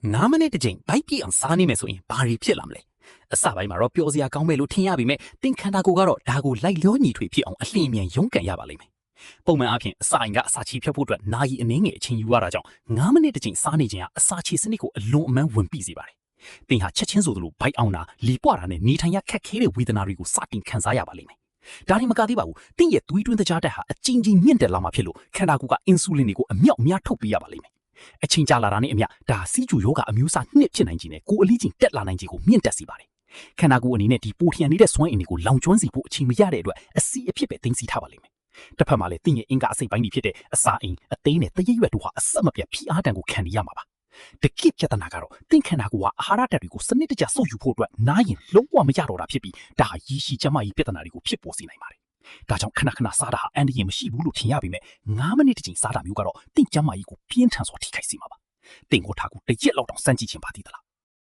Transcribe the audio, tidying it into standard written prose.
9မိနစ်တစ်ချိန်ဘိုက်ပြည့်အောင်စားနေမယ်ဆိုရင်ဘာတွေဖြစ်လာမလဲအစပိုင်းမှာတော့ပျော်စရာကောင်းမယ်လို့ထင်ရပေမဲ့သင်ခန္ဓာကိုယ်ကတော့ဒါကိုလိုက်လျောညီထွေဖြစ်အောင်အလျင်အမြန်ရုန်းကန်ရပါလိမ့်မယ်ပုံမှန်အားဖြင့်အစာအိမ်ကအစာချေဖြတ်ဖို့အတွက်နာရီအနည်းငယ်အချိန်ယူရတာကြောင့်9မိနစ်တစ်ချိန်စားနေခြင်းဟာအစာချေစနစ်ကိုအလွန်အမင်းဝင်ပြီးစေပါတယ်သင်ဟာချက်ချင်းဆိုသလိုဘိုက်အောင်တာလီပွားတာနဲ့နေထိုင်ရခက်ခဲတဲ့ဝေဒနာတွေကိုစတင်ခံစားရပါလိမ့်မယ်ဒါဒီမကသေးပါဘူးသင်ရဲ့သွေးတွင်းသကြားတက်ဟာအကြီးကြီးမြင့်တက်လာမှာဖြစ်လို့ခန္ဓာကိုယ်ကအင်ဆူလင်တွေကိုအမြောက်အများထုတ်ပေးရပါလိမ့်မယ်အချိန်ကြာလာတာနဲ့အမျှဒါစီးကျူယောဂအမျိုးအစားနှစ်ဖြစ်နိုင်ခြင်းနဲ့ကိုယ်အလေးချိန်တက်လာနိုင်ခြင်းကိုမြင့်တက်စေပါတယ်ခန္ဓာကိုယ်အနေနဲ့ဒီပိုထျံနေတဲ့စွမ်းအင်တွေကိုလောင်ကျွမ်းစေဖို့အချိန်မရတဲ့အတွက်အစီအဖြစ်ပဲသိသိထားပါလိမ့်မယ်တစ်ဖက်မှာလည်းသင်ရဲ့အင်္ဂါအစိတ်ပိုင်းတွေဖြစ်တဲ့အစာအိမ်အသေးနဲ့တရရွက်တို့ဟာအဆက်မပြတ်ဖိအားတံကိုခံနေရမှာပါတကိပြဿနာကတော့သင်ခန္ဓာကိုယ်ဟာအာဟာရဓာတ်တွေကိုစနစ်တကျစုပ်ယူဖို့အတွက်နားရင်လုံးဝမရတော့တာဖြစ်ပြီးဒါဟာရည်ရှိကျန်းမာရေးပြဿနာတွေကိုဖြစ်ပေါ်စေနိုင်ပါတယ်ဒါကြောင့်ခဏစားတာဟာအန်ဒီရင်မရှိဘူးလို့ထင်ရပေမဲ့9မိနစ်တစ်ချိန်စားတာမျိုးကတော့သင်ကျန်းမာရေးကိုပြင်းထန်စွာထိခိုက်စေမှာပါသင်ကိုထားကိုတရက်လောက်တောင်စမ်းကြည့်ခြင်းပါသေးသလား